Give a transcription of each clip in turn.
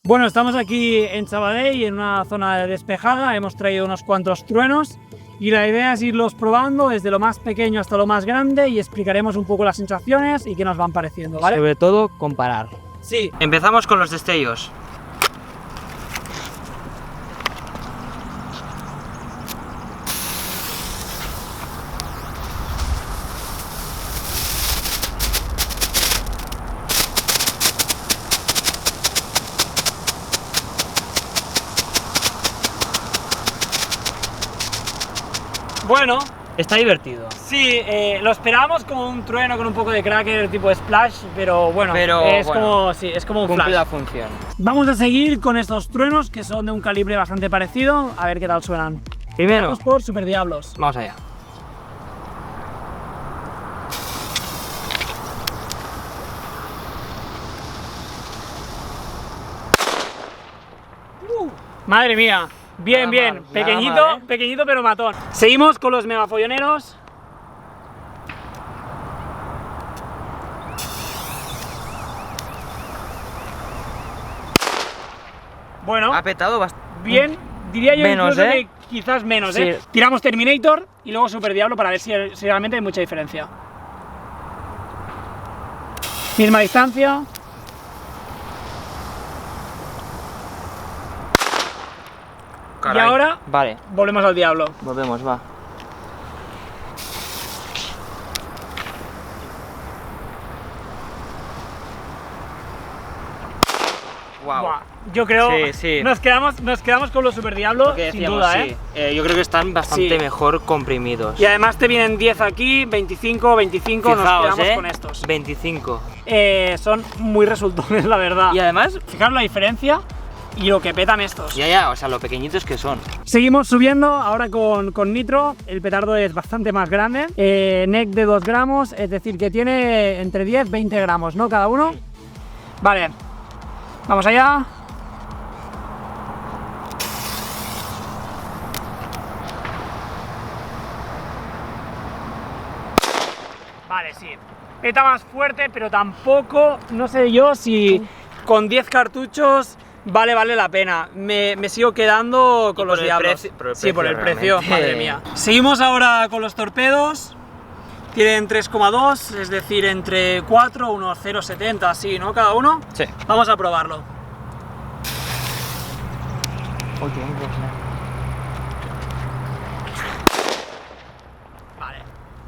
Bueno, estamos aquí en Sabadell, en una zona despejada, hemos traído unos cuantos truenos y la idea es irlos probando desde lo más pequeño hasta lo más grande y explicaremos un poco las sensaciones y qué nos van pareciendo, ¿vale? Sobre todo, comparar. Sí. Empezamos con los destellos. Bueno, Está divertido. sí, lo esperábamos como un trueno con un poco de cracker tipo splash, pero bueno, es como un Cumple flash. la función. Vamos a seguir con estos truenos que son de un calibre bastante parecido, a ver qué tal suenan. Primero, Vamos por Super Diablos. vamos allá. Madre mía, bien, Nada bien, mal, pequeñito, nada mal, ¿eh? pequeñito pero matón. Seguimos con los megafolloneros. Bueno, Ha petado bastante. bien, diría yo Menos, incluso ¿eh? que quizás menos, Sí. Tiramos Terminator y luego Super Diablo para ver si realmente hay mucha diferencia. Misma distancia. Y ahora Vale, volvemos al Diablo. volvemos, va. Wow. Buah, yo creo Sí, sí. Nos quedamos con los Super Diablo Lo que sin decíamos, duda, sí. Yo creo que están bastante Sí. mejor comprimidos. Y además te vienen 10 aquí, 25, 25, nos Fijaos, quedamos con estos. 25. Son muy resultones, la verdad. Y además, Fijaros la diferencia y lo que petan estos. ya, o sea, lo pequeñitos que son. Seguimos subiendo ahora con nitro. El petardo es bastante más grande. Neck de 2 gramos, es decir, que tiene entre 10 y 20 gramos, ¿no? Cada uno. Vale, vamos allá. Vale, sí. Peta más fuerte, pero tampoco, no sé yo si con 10 cartuchos vale la pena. Me sigo quedando con Y los por el Diablos. precio- por el Sí, por el precio, precio, realmente. madre mía. Seguimos ahora con los torpedos. Tienen 3,2, es decir, entre 4, unos 0,70 así, ¿no? Cada uno. Sí. Vamos a probarlo. Vale.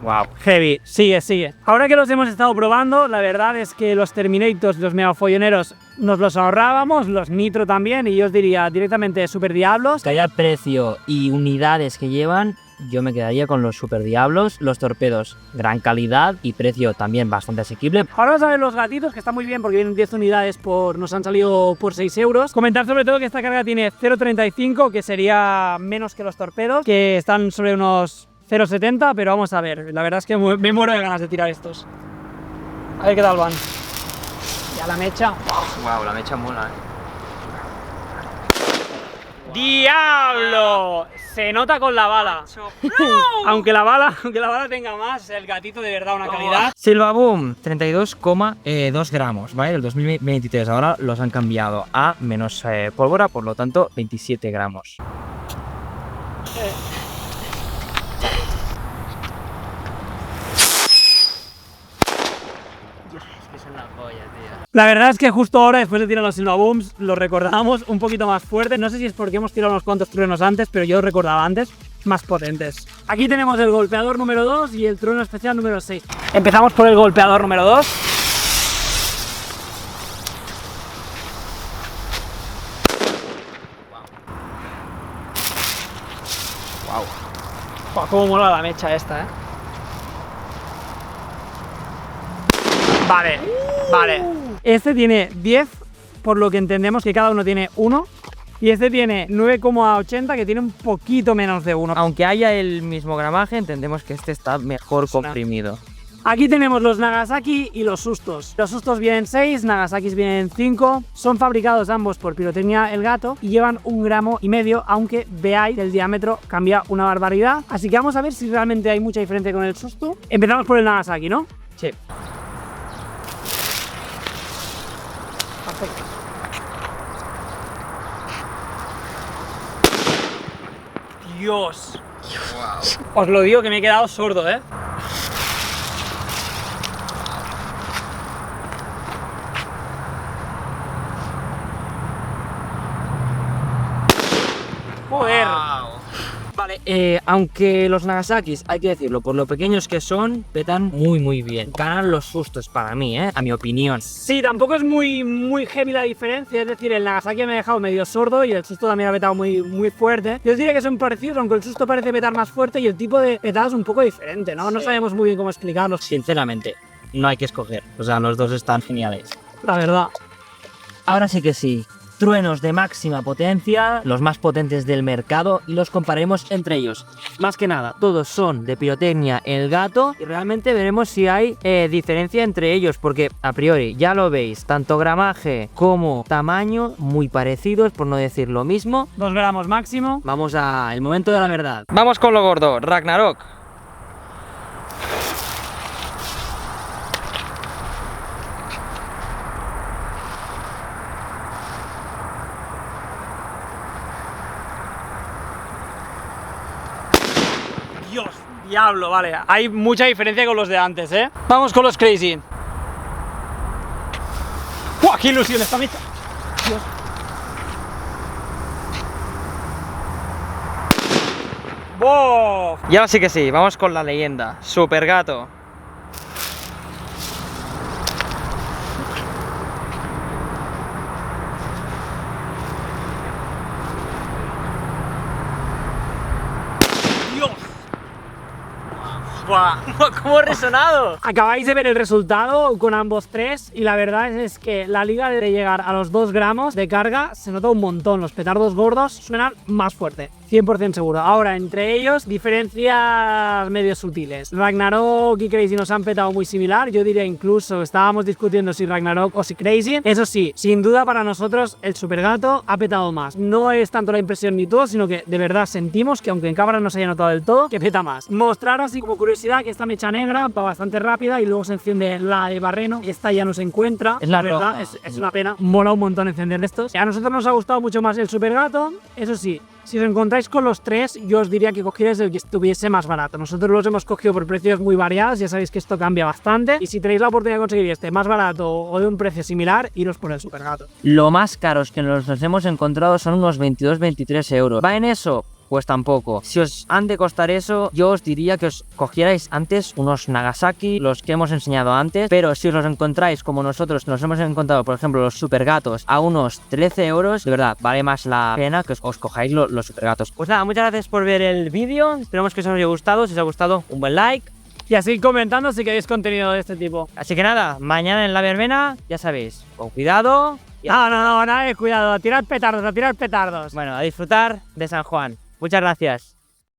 Wow. Heavy, sigue. Ahora que los hemos estado probando, la verdad es que los Terminators, los megafolloneros, nos los ahorrábamos, los Nitro también, y yo os diría directamente Super Diablos. Que haya precio y unidades que llevan, yo me quedaría con los Super Diablos. Los torpedos, gran calidad y precio también bastante asequible. Ahora vamos a ver los gatitos, que está muy bien porque vienen 10 unidades, nos han salido por 6 euros. Comentar sobre todo que esta carga tiene 0,35, que sería menos que los torpedos, que están sobre unos 0,70, pero vamos a ver. La verdad es que me muero de ganas de tirar estos. A ver qué tal van. Ya la mecha. Wow, la mecha mola, ¡Diablo! Se nota con la bala. aunque la bala tenga más, el gatito de verdad una calidad. Silvaboom, 32,2 gramos, ¿vale? Del 2023. Ahora los han cambiado a menos pólvora, por lo tanto 27 gramos. La verdad es que justo ahora, después de tirar los Silvabooms, los recordamos un poquito más fuertes. No sé si es porque hemos tirado unos cuantos truenos antes, pero yo recordaba antes más potentes. Aquí tenemos el golpeador número 2 y el trueno especial número 6. Empezamos por el golpeador número 2. Wow. Cómo mola la mecha esta, Vale. Este tiene 10, por lo que entendemos que cada uno tiene 1. Y este tiene 9,80, que tiene un poquito menos de 1. Aunque haya el mismo gramaje, entendemos que este está mejor comprimido. Aquí tenemos los Nagasaki y los sustos. Los sustos vienen 6, Nagasakis vienen 5. Son fabricados ambos por Pirotecnia El Gato y llevan 1,5 gramos, aunque veáis el diámetro cambia una barbaridad. Así que vamos a ver si realmente hay mucha diferencia con el susto. Empezamos por el Nagasaki, ¿no? Sí. Perfecto. Dios. Os lo digo que me he quedado sordo, ¿eh? Joder. Vale, aunque los Nagasakis, hay que decirlo, por lo pequeños que son, petan muy bien. Ganan los sustos para mí, a mi opinión. Sí, tampoco es muy heavy la diferencia, es decir, el Nagasaki me ha dejado medio sordo y el susto también ha petado muy fuerte. Yo diría que son parecidos, aunque el susto parece petar más fuerte y el tipo de petado es un poco diferente, ¿no? No sabemos muy bien cómo explicarlo. Sinceramente, no hay que escoger. O sea, los dos están geniales. La verdad. Ahora sí que sí. Truenos de máxima potencia, los más potentes del mercado, y los compararemos entre ellos. Más que nada, todos son de Pirotecnia El Gato y realmente veremos si hay diferencia entre ellos, porque a priori ya lo veis, tanto gramaje como tamaño muy parecidos, por no decir lo mismo. 2 gramos máximo. Vamos al momento de la verdad. Vamos con lo gordo, Ragnarok. Dios, diablo, vale. Hay mucha diferencia con los de antes, ¿eh? Vamos con los Crazy. ¡Buah, qué ilusión esta mecha! Dios. ¡Wow! Y ahora sí que sí, vamos con la leyenda, Super Gato. ¡Dios! ¿Cómo ha resonado? Acabáis de ver el resultado con ambos tres y la verdad es que la liga de llegar a los 2 gramos de carga se nota un montón. Los petardos gordos suenan más fuerte, 100% seguro. Ahora, entre ellos, diferencias medio sutiles. Ragnarok y Crazy nos han petado muy similar. Yo diría incluso, estábamos discutiendo si Ragnarok o si Crazy. Eso sí, sin duda para nosotros el Super Gato ha petado más. No es tanto la impresión ni todo, sino que de verdad sentimos que aunque en cámara no se haya notado del todo, que peta más. Mostrar así como curiosidad que esta mecha negra va bastante rápida y luego se enciende la de barreno. Esta ya no se encuentra. Es la verdad, roja. es una pena. Mola un montón encender estos. A nosotros nos ha gustado mucho más el Super Gato. Eso sí, si os encontráis con los tres, yo os diría que cogierais el que estuviese más barato. Nosotros los hemos cogido por precios muy variados, ya sabéis que esto cambia bastante. Y si tenéis la oportunidad de conseguir este más barato o de un precio similar, iros por el Super Gato. Lo más caros que nos hemos encontrado son unos 22-23 euros. ¿Va en eso? Pues tampoco. Si os han de costar eso, yo os diría que os cogierais antes unos Nagasaki, los que hemos enseñado antes, pero si os los encontráis como nosotros nos hemos encontrado, por ejemplo, los Super Gatos a unos 13 euros, de verdad, vale más la pena que os cojáis los Super Gatos. Pues nada, muchas gracias por ver el vídeo, esperamos que os haya gustado. Si os ha gustado, un buen like. Y así comentando si queréis contenido de este tipo. Así que nada, mañana en la verbena, ya sabéis, con cuidado. No, nada de cuidado, a tirar petardos, a tirar petardos. Bueno, a disfrutar de San Juan. Muchas gracias.